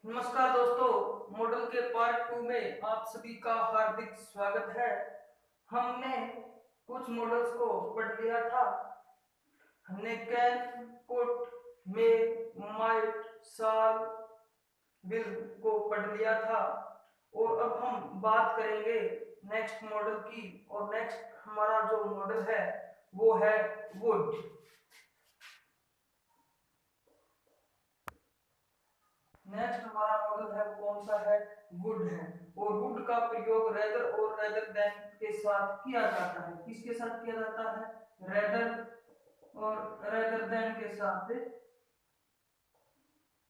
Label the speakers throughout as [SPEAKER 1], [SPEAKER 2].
[SPEAKER 1] नमस्कार दोस्तों, मॉडल के पार्ट 2 में आप सभी का हार्दिक स्वागत है। हमने कुछ मॉडल्स को पढ़ लिया था। हमने can, could, may, might, shall, will को पढ़ लिया था और अब हम बात करेंगे नेक्स्ट मॉडल की। और नेक्स्ट हमारा जो मॉडल है वो है वुड। नेक्स्ट हमारा मॉडल है वो कौन सा है? वुड है। और वुड का प्रयोग रेदर और रेदर देन के साथ किया जाता है। किसके साथ किया जाता है? रेदर और रेदर देन के साथ।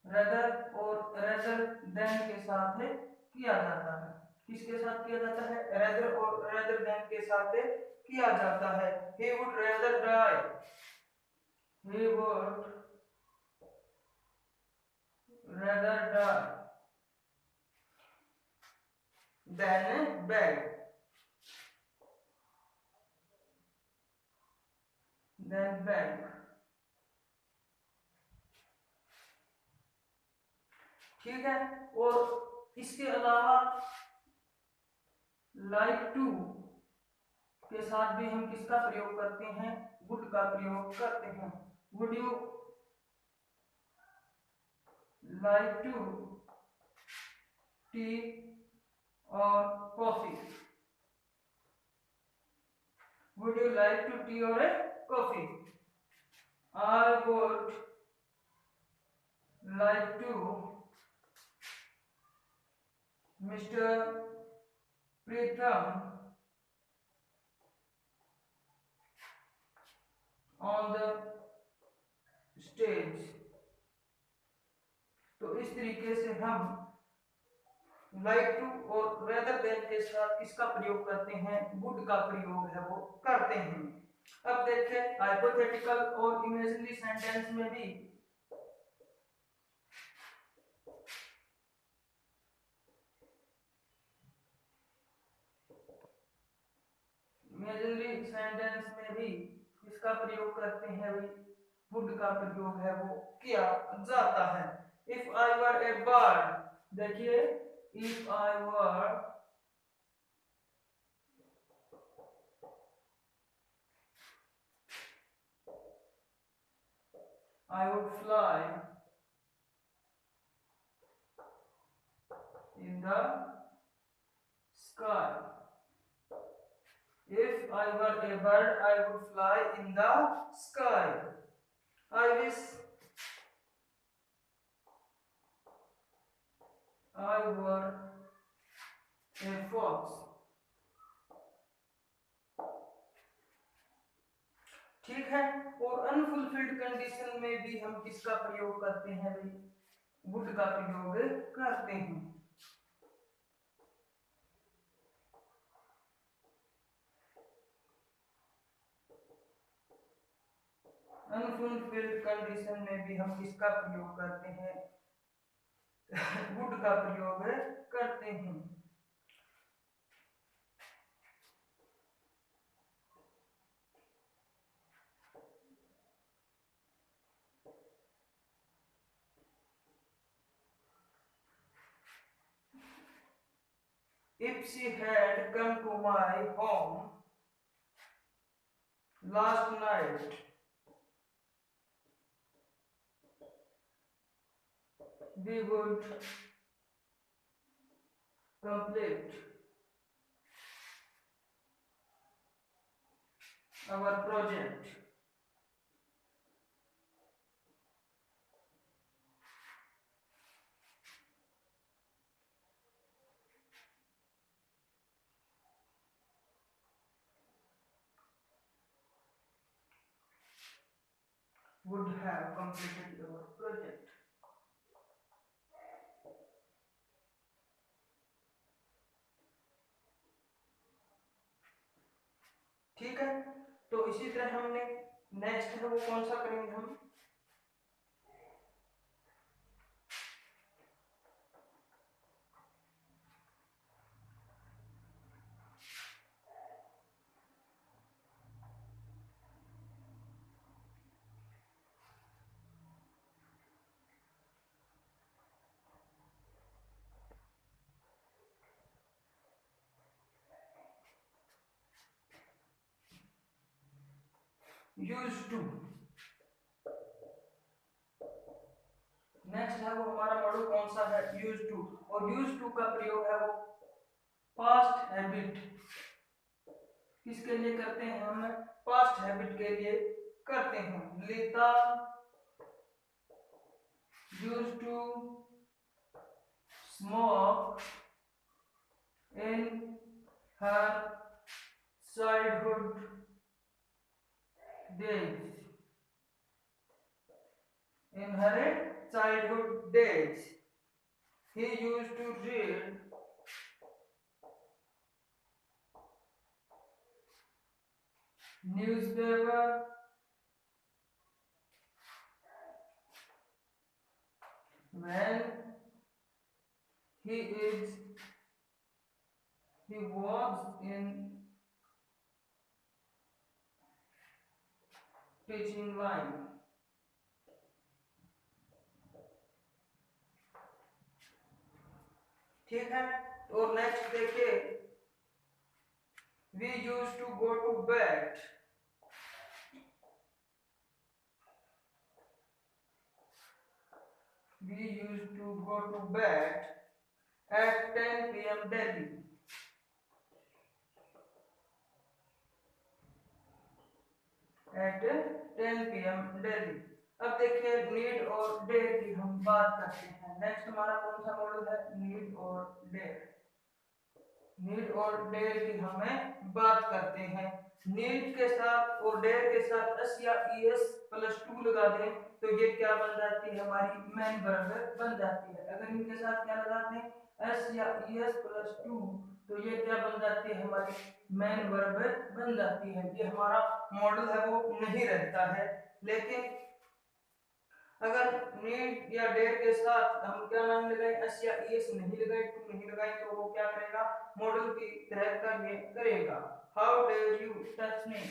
[SPEAKER 1] रेदर और रेदर देन के साथ किया जाता है। किसके साथ किया जाता है? रेदर और रेदर देन के साथ किया जाता है। he would rather die he would rather die than beg than beg। ठीक है। और इसके अलावा लाइक टू के साथ भी हम किसका प्रयोग करते हैं? वुड का प्रयोग करते हैं। Would you like to tea और coffee? Would you like to tea और coffee? I would like to mister Pritam on the stage. तो इस तरीके से हम लाइक टू और रेदर देन के साथ किसका प्रयोग करते हैं? वुड का प्रयोग है वो करते हैं। अब देखें हाइपोथेटिकल और इमेजिनरी सेंटेंस में भी किसका प्रयोग करते हैं भाई? वुड का प्रयोग है वो किया जाता है। If I were a bird, देखिए if I were I would fly in the sky. If I were a bird, I would fly in the sky. I wish I were a fox. ठीक है। और unfulfilled condition में भी हम किसका प्रयोग करते हैं भाई? वुड का प्रयोग करते हैं। अनफुलफिल्ड कंडीशन में भी हम किसका प्रयोग करते हैं? वुड का प्रयोग करते हैं। If she had come to my home last night, we would complete our project. Would have completed our project. ठीक है। तो इसी तरह हमने नेक्स्ट है वो कौन सा करेंगे हम? Use to. नेक्स्ट है वो हमारा मॉडल कौन सा है, यूज टू। और यूज टू का प्रयोग है वो पास्ट हैबिट किसके लिए करते हैं, हम पास्ट हैबिट के लिए करते हैं। Lita use to smoke in her childhood days. In her childhood days, he used to read newspaper when he was in teaching line। ठीक है। और नेक्स्ट देखिए, we used to go to bed at 10 p.m. daily। at 10 p.m. daily। अब देखिए need और dare की हम बात करते हैं। नेक्स्ट हमारा कौन सा मॉडल है, नीड और डेयर। नीड और डेयर की हमें बात करते हैं। नीड के साथ और डेयर के साथ एस या ईएस प्लस 2 लगा दें तो ये क्या बन जाती है, हमारी मेन वर्ब बन जाती है। अगर इनके साथ क्या लगा दें, एस या ईएस प्लस 2, तो ये क्या बन जाती है, हमारी मेन वर्ब बन जाती है। ये हमारा मॉडल है वो नहीं रहता है। लेकिन अगर नीड या डेयर के साथ हम क्या नाम लगाए, एस या ईएस नहीं लगाए, टू नहीं लगाए, तो वो क्या करेगा, मॉडल की तरह कार्य करेगा। How dare you touch me.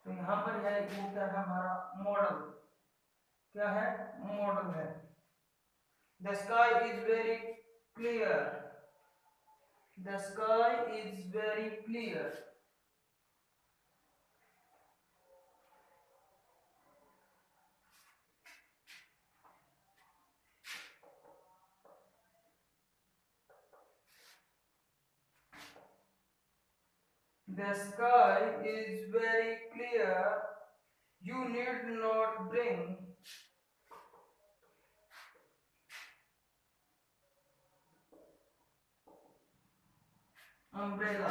[SPEAKER 1] तो यहाँ पर है वो क्या है, हमारा मॉडल क्या है, मॉडल है। The sky is very clear. The sky is very clear. The sky is very clear. You need not bring umbrella।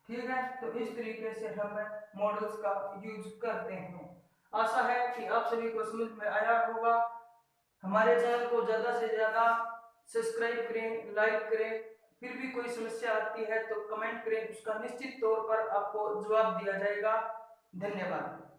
[SPEAKER 1] ठीक है। तो इस तरीके से हम मॉडल्स का यूज करते हैं। आशा है कि आप सभी को समझ में आया होगा। हमारे चैनल को ज्यादा से ज्यादा सब्सक्राइब करें, लाइक करें। फिर भी कोई समस्या आती है तो कमेंट करें, उसका निश्चित तौर पर आपको जवाब दिया जाएगा। धन्यवाद।